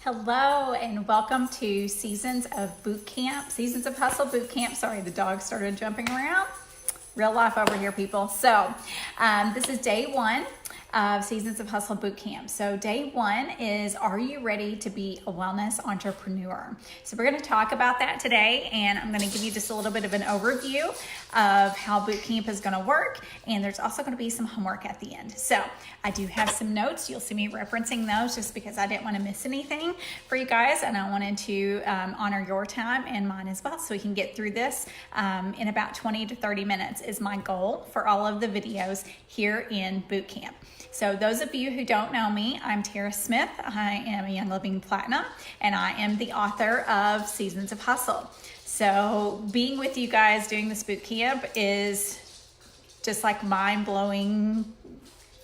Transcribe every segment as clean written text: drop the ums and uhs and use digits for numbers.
Hello and welcome to Seasons of Hustle Bootcamp. Sorry, the dog started jumping around. Real life over here, people. So this is day one of Seasons of Hustle Bootcamp. So day one is, are you ready to be a wellness entrepreneur? So we're going to talk about that today, and I'm going to give you just a little bit of an overview of how bootcamp is going to work, and there's also going to be some homework at the end. So I do have some notes. You'll see me referencing those just because I didn't want to miss anything for you guys, and I wanted to honor your time and mine as well, so we can get through this in about 20 to 30 minutes is my goal for all of the videos here in bootcamp. So those of you who don't know me, I'm Tara Smith. I am a Young Living Platinum, and I am the author of Seasons of Hustle. So being with you guys doing this boot camp is just like mind-blowing.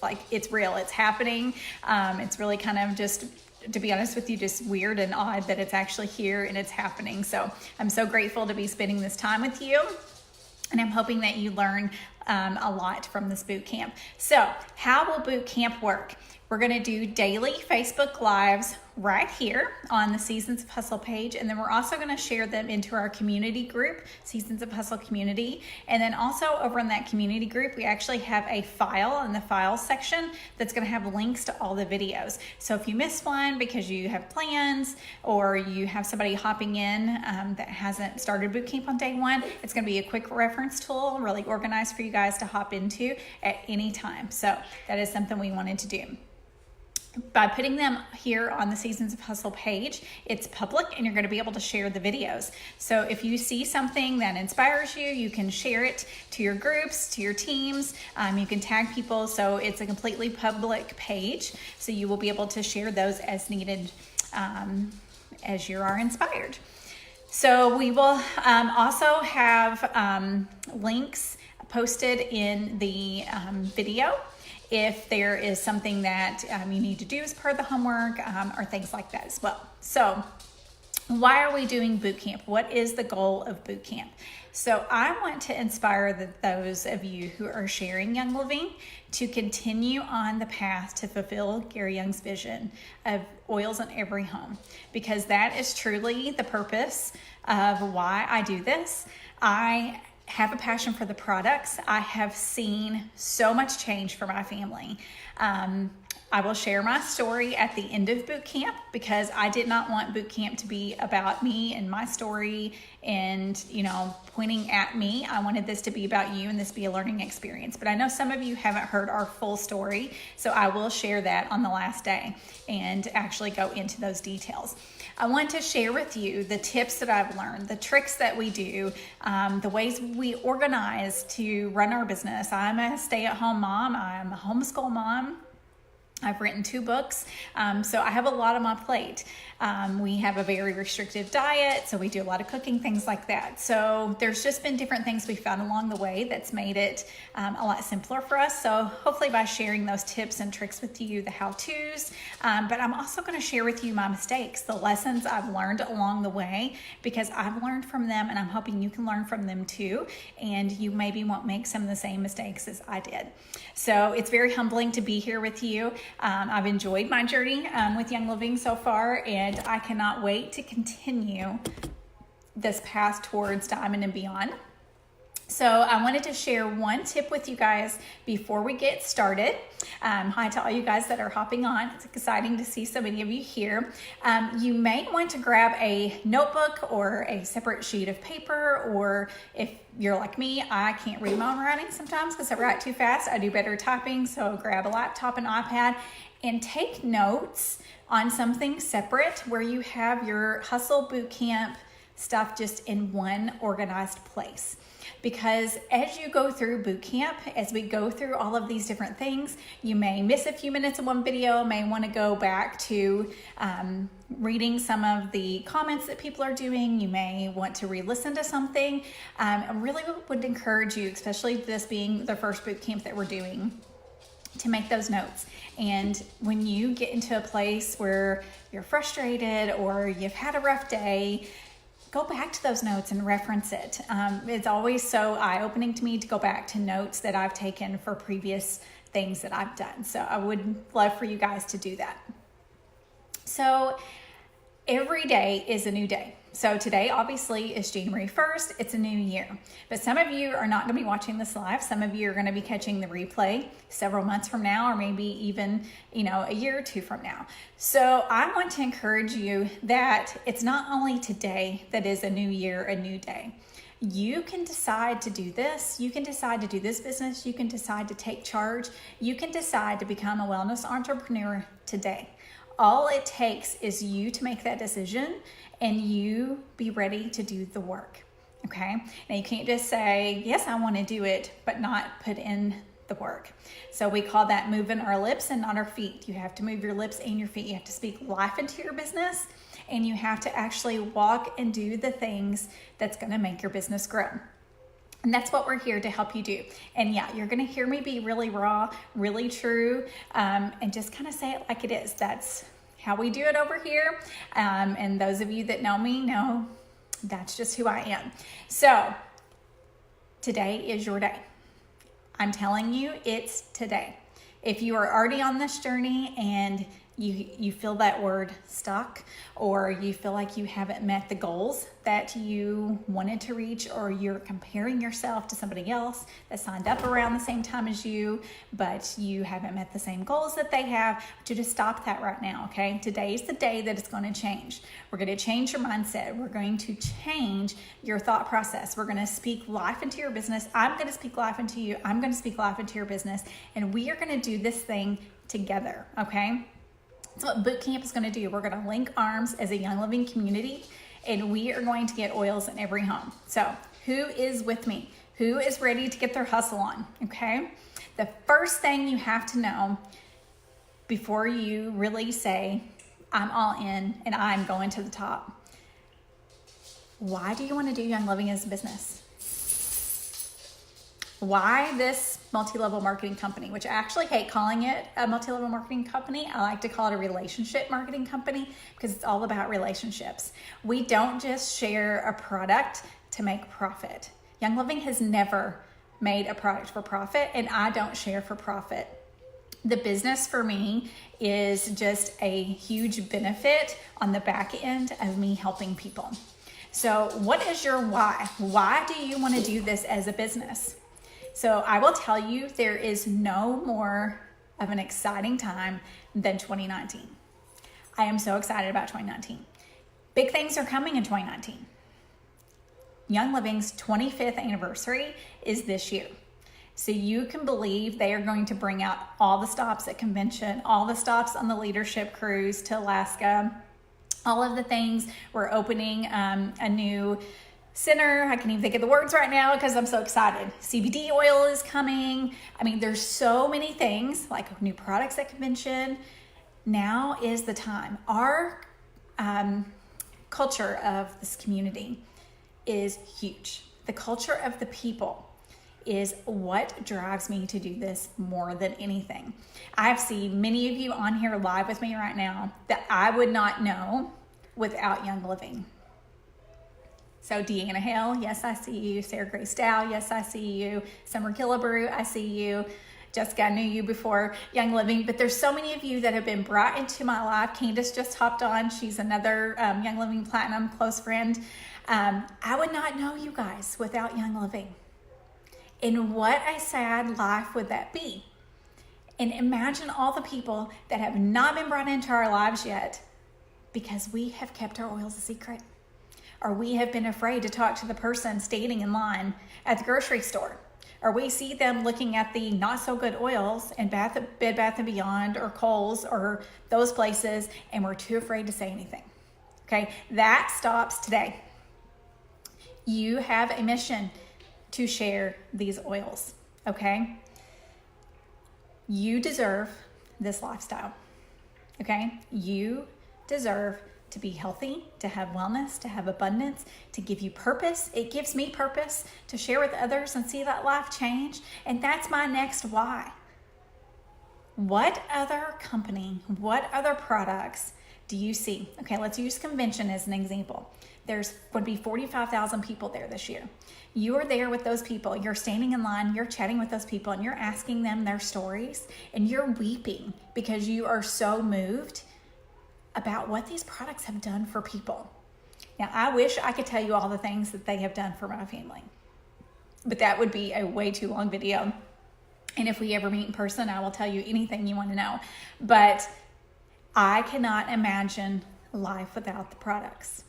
Like, it's real, it's happening. It's really kind of just, to be honest with you, just weird and odd that it's actually here and it's happening. So I'm so grateful to be spending this time with you, and I'm hoping that you learn a lot from this boot camp. So how will boot camp work? We're going to do daily Facebook Lives right here on the Seasons of Hustle page, and then we're also going to share them into our community group, Seasons of Hustle Community. And then also over in that community group, we actually have a file in the file section that's going to have links to all the videos. So if you miss one because you have plans or you have somebody hopping in that hasn't started bootcamp on day one, it's going to be a quick reference tool, really organized for you guys to hop into at any time. So that is something we wanted to do. By putting them here on the Seasons of Hustle page, it's public and you're going to be able to share the videos. So if you see something that inspires you, you can share it to your groups, to your teams. You can tag people. So it's a completely public page. So you will be able to share those as needed as you are inspired. So we will also have links posted in the video if there is something that you need to do as part of the homework or things like that as well. So why are we doing bootcamp? What is the goal of bootcamp? So I want to inspire those of you who are sharing Young Living to continue on the path to fulfill Gary Young's vision of oils in every home, because that is truly the purpose of why I do this. I have a passion for the products. I have seen so much change for my family. I will share my story at the end of boot camp, because I did not want boot camp to be about me and my story and, pointing at me. I wanted this to be about you and this be a learning experience. But I know some of you haven't heard our full story, so I will share that on the last day and actually go into those details. I want to share with you the tips that I've learned, the tricks that we do, the ways we organize to run our business. I'm a stay-at-home mom. I'm a homeschool mom. I've written 2 books, so I have a lot on my plate. We have a very restrictive diet, so we do a lot of cooking, things like that. So there's just been different things we found along the way that's made it a lot simpler for us. So hopefully by sharing those tips and tricks with you, the how-tos, but I'm also going to share with you my mistakes, the lessons I've learned along the way, because I've learned from them, and I'm hoping you can learn from them too, and you maybe won't make some of the same mistakes as I did. So it's very humbling to be here with you. I've enjoyed my journey with Young Living so far, and I cannot wait to continue this path towards Diamond and beyond. So I wanted to share one tip with you guys before we get started. Hi to all you guys that are hopping on. It's exciting to see so many of you here. You may want to grab a notebook or a separate sheet of paper, or if you're like me, I can't read my own writing sometimes because I write too fast. I do better typing, so grab a laptop and iPad and take notes on something separate where you have your Hustle Bootcamp stuff just in one organized place. Because as you go through boot camp, as we go through all of these different things, you may miss a few minutes of one video, may want to go back to reading some of the comments that people are doing. You may want to re-listen to something. I really would encourage you, especially this being the first boot camp that we're doing, to make those notes. And when you get into a place where you're frustrated or you've had a rough day, go back to those notes and reference it. It's always so eye-opening to me to go back to notes that I've taken for previous things that I've done. So I would love for you guys to do that. So every day is a new day. So today obviously is January 1st. It's a new year. But some of you are not going to be watching this live. Some of you are going to be catching the replay several months from now, or maybe even, a year or two from now. So I want to encourage you that it's not only today that is a new year, a new day. You can decide to do this. You can decide to do this business. You can decide to take charge. You can decide to become a wellness entrepreneur today. All it takes is you to make that decision and you be ready to do the work, okay? Now you can't just say, yes, I want to do it, but not put in the work. So we call that moving our lips and not our feet. You have to move your lips and your feet. You have to speak life into your business, and you have to actually walk and do the things that's going to make your business grow. And that's what we're here to help you do. And yeah, you're going to hear me be really raw, really true, and just kind of say it like it is. That's how we do it over here. And those of you that know me know that's just who I am. So today is your day. I'm telling you, it's today. If you are already on this journey and you feel that word stuck, or you feel like you haven't met the goals that you wanted to reach, or you're comparing yourself to somebody else that signed up around the same time as you, but you haven't met the same goals that they have, I want you to stop that right now, okay? Today's the day that it's going to change. We're going to change your mindset. We're going to change your thought process. We're going to speak life into your business. I'm going to speak life into you. I'm going to speak life into your business, and we are going to do this thing together, okay? That's what Bootcamp is going to do. We're going to link arms as a Young Living community, and we are going to get oils in every home. So who is with me? Who is ready to get their hustle on? Okay. The first thing you have to know before you really say, I'm all in and I'm going to the top. Why do you want to do Young Living as a business? Why this multi-level marketing company, which I actually hate calling it a multi-level marketing company. I like to call it a relationship marketing company because it's all about relationships. We don't just share a product to make profit. Young Living has never made a product for profit, and I don't share for profit. The business for me is just a huge benefit on the back end of me helping people. So what is your why? Why do you want to do this as a business? So I will tell you, there is no more of an exciting time than 2019. I am so excited about 2019. Big things are coming in 2019. Young Living's 25th anniversary is this year. So you can believe they are going to bring out all the stops at convention, all the stops on the leadership cruise to Alaska, all of the things. We're opening a new center. I can't even think of the words right now because I'm so excited. CBD oil is coming. I mean, there's so many things, like new products at convention. Now is the time. Our culture of this community is huge. The culture of the people is what drives me to do this more than anything. I've seen many of you on here live with me right now that I would not know without Young Living. So Deanna Hale, yes, I see you. Sarah Grace Dow, yes, I see you. Summer Killebrew, I see you. Jessica, I knew you before Young Living, but there's so many of you that have been brought into my life. Candace just hopped on. She's another Young Living Platinum close friend. I would not know you guys without Young Living. And what a sad life would that be? And imagine all the people that have not been brought into our lives yet because we have kept our oils a secret. Or we have been afraid to talk to the person standing in line at the grocery store. Or we see them looking at the not so good oils in Bed Bath & Beyond or Kohl's or those places, and we're too afraid to say anything. Okay, that stops today. You have a mission to share these oils, okay? You deserve this lifestyle, okay? You deserve to be healthy, to have wellness, to have abundance, to give you purpose. It gives me purpose to share with others and see that life change. And that's my next why. What other company, what other products do you see? Okay, let's use convention as an example. There's would be 45,000 people there this year. You are there with those people. You're standing in line, you're chatting with those people, and you're asking them their stories, and you're weeping because you are so moved about what these products have done for people. Now, I wish I could tell you all the things that they have done for my family, but that would be a way too long video. And if we ever meet in person, I will tell you anything you want to know. But I cannot imagine life without the products.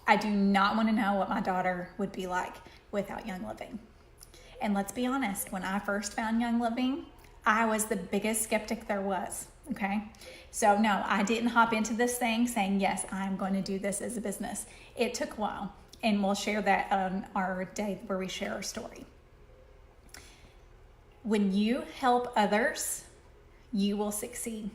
I do not want to know what my daughter would be like without Young Living. And let's be honest, when I first found Young Living, I was the biggest skeptic there was, okay? So no, I didn't hop into this thing saying, yes, I'm going to do this as a business. It took a while, and we'll share that on our day where we share our story. When you help others, you will succeed.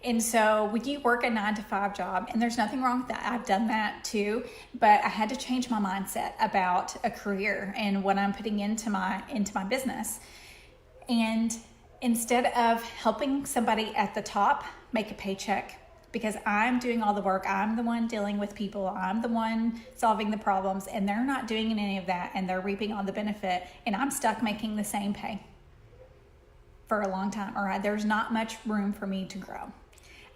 And so when you work a 9-to-5 job, and there's nothing wrong with that, I've done that too, but I had to change my mindset about a career and what I'm putting into my business. And instead of helping somebody at the top make a paycheck, because I'm doing all the work, I'm the one dealing with people, I'm the one solving the problems, and they're not doing any of that, and they're reaping all the benefit, and I'm stuck making the same pay for a long time, or there's not much room for me to grow.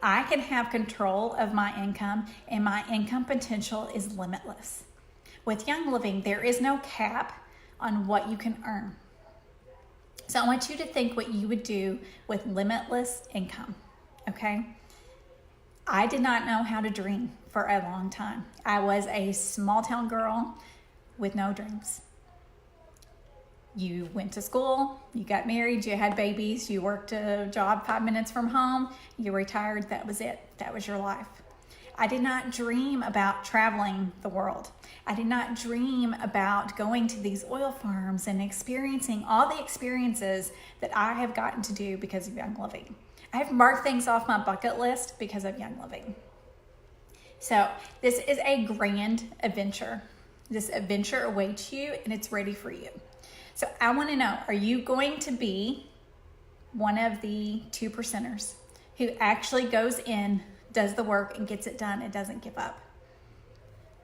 I can have control of my income, and my income potential is limitless. With Young Living, there is no cap on what you can earn. So I want you to think what you would do with limitless income, okay? I did not know how to dream for a long time. I was a small town girl with no dreams. You went to school, you got married, you had babies, you worked a job 5 minutes from home, you retired, that was it. That was your life. I did not dream about traveling the world. I did not dream about going to these oil farms and experiencing all the experiences that I have gotten to do because of Young Living. I have marked things off my bucket list because of Young Living. So this is a grand adventure. This adventure awaits you, and it's ready for you. So I want to know, are you going to be one of the 2%ers who actually goes in, does the work, and gets it done and doesn't give up?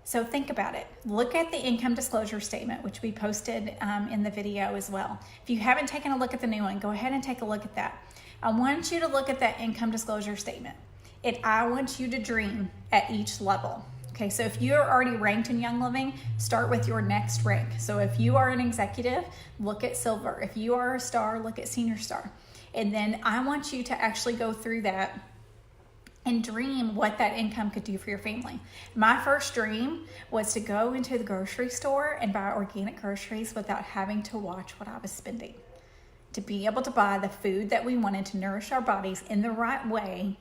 So think about it. Look at the income disclosure statement, which we posted in the video as well. If you haven't taken a look at the new one, go ahead and take a look at that. I want you to look at that income disclosure statement. I want you to dream at each level. Okay, so if you're already ranked in Young Living, start with your next rank. So if you are an executive, look at silver. If you are a star, look at senior star. And then I want you to actually go through that and dream what that income could do for your family. My first dream was to go into the grocery store and buy organic groceries without having to watch what I was spending. To be able to buy the food that we wanted to nourish our bodies in the right way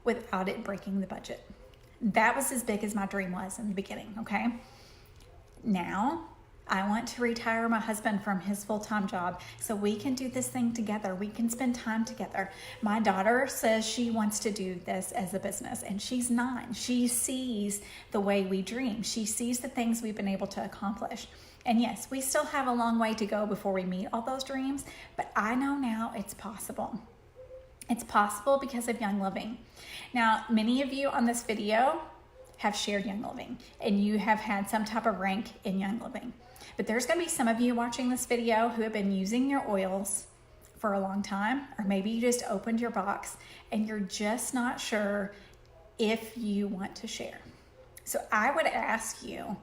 without it breaking the budget. That was as big as my dream was in the beginning, okay? Now, I want to retire my husband from his full-time job so we can do this thing together. We can spend time together. My daughter says she wants to do this as a business, and she's 9. She sees the way we dream. She sees the things we've been able to accomplish. And yes, we still have a long way to go before we meet all those dreams, but I know now it's possible. It's possible because of Young Living. Now, many of you on this video have shared Young Living, and you have had some type of rank in Young Living. But there's going to be some of you watching this video who have been using your oils for a long time, or maybe you just opened your box and you're just not sure if you want to share. So I would ask you,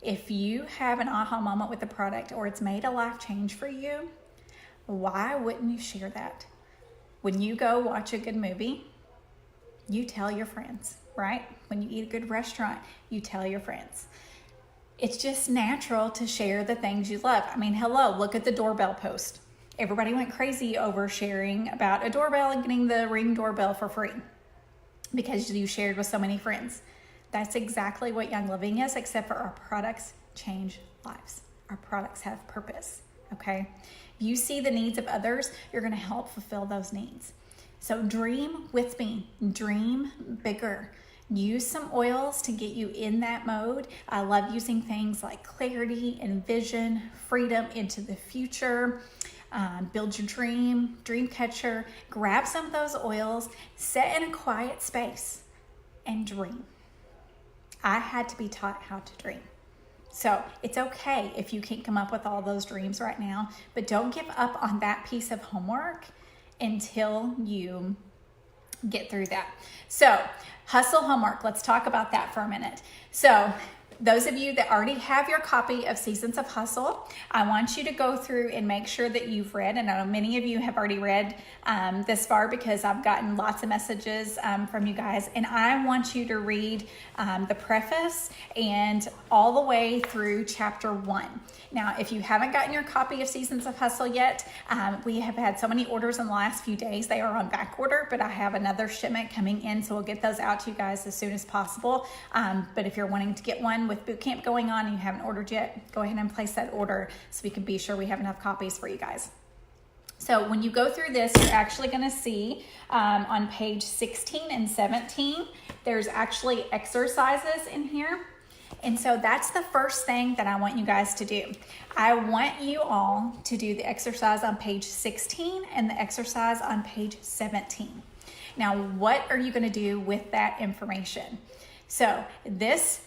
if you have an aha moment with the product or it's made a life change for you, why wouldn't you share that? When you go watch a good movie, you tell your friends, right? When you eat a good restaurant, you tell your friends. It's just natural to share the things you love. I mean, hello, look at the doorbell post. Everybody went crazy over sharing about a doorbell and getting the Ring doorbell for free because you shared with so many friends. That's exactly what Young Living is, except for our products change lives. Our products have purpose, okay? If you see the needs of others, you're gonna help fulfill those needs. So dream with me, dream bigger. Use some oils to get you in that mode. I love using things like clarity and vision, freedom into the future, build your dream catcher. Grab some of those oils, sit in a quiet space and dream. I had to be taught how to dream. So it's okay if you can't come up with all those dreams right now, but don't give up on that piece of homework until you get through that. So hustle homework, let's talk about that for a minute. So those of you that already have your copy of Seasons of Hustle, I want you to go through and make sure that you've read, and I know many of you have already read this far because I've gotten lots of messages from you guys, and I want you to read the preface and all the way through chapter 1. Now, if you haven't gotten your copy of Seasons of Hustle yet, we have had so many orders in the last few days. They are on back order, but I have another shipment coming in, so we'll get those out to you guys as soon as possible. But if you're wanting to get one with Bootcamp going on and you haven't ordered yet, go ahead and place that order so we can be sure we have enough copies for you guys. So when you go through this, you're actually going to see on page 16 and 17, there's actually exercises in here. And so that's the first thing that I want you guys to do. I want you all to do the exercise on page 16 and the exercise on page 17. Now, what are you going to do with that information? So this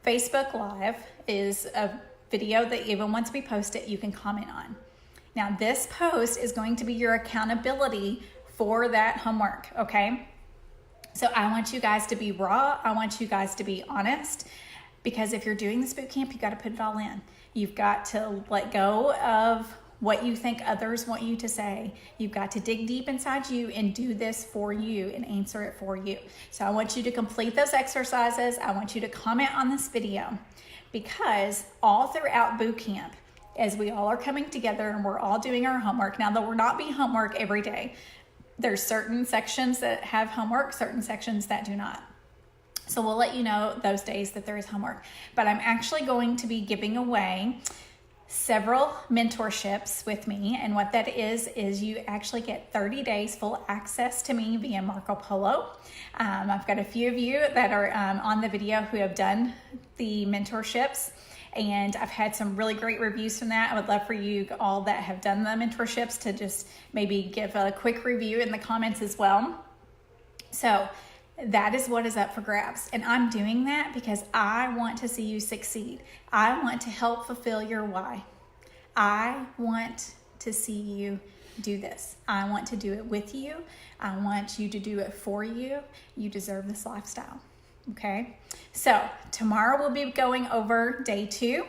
Facebook Live is a video that even once we post it, you can comment on. Now, this post is going to be your accountability for that homework, okay? So I want you guys to be raw. I want you guys to be honest. Because if you're doing this boot camp, you got to put it all in. You've got to let go of what you think others want you to say. You've got to dig deep inside you and do this for you and answer it for you. So I want you to complete those exercises. I want you to comment on this video, because all throughout boot camp, as we all are coming together and we're all doing our homework, now there will not be homework every day. There's certain sections that have homework, certain sections that do not. So we'll let you know those days that there is homework. But I'm actually going to be giving away several mentorships with me. And what that is you actually get 30 days full access to me via Marco Polo. I've got a few of you that are on the video who have done the mentorships. And I've had some really great reviews from that. I would love for you all that have done the mentorships to just maybe give a quick review in the comments as well. So that is what is up for grabs. And I'm doing that because I want to see you succeed. I want to help fulfill your why. I want to see you do this. I want to do it with you. I want you to do it for you. You deserve this lifestyle. Okay? So tomorrow we'll be going over day 2.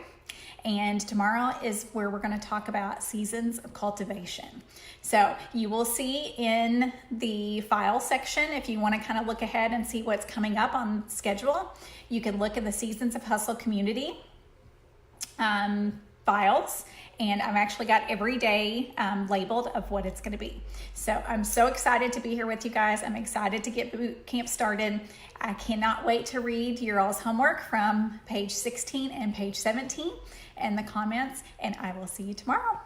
And tomorrow is where we're going to talk about seasons of cultivation. So you will see in the file section, if you want to kind of look ahead and see what's coming up on schedule, you can look at the Seasons of Hustle community files. And I've actually got every day labeled of what it's going to be. So I'm so excited to be here with you guys. I'm excited to get boot camp started. I cannot wait to read your all's homework from page 16 and page 17 and the comments, and I will see you tomorrow.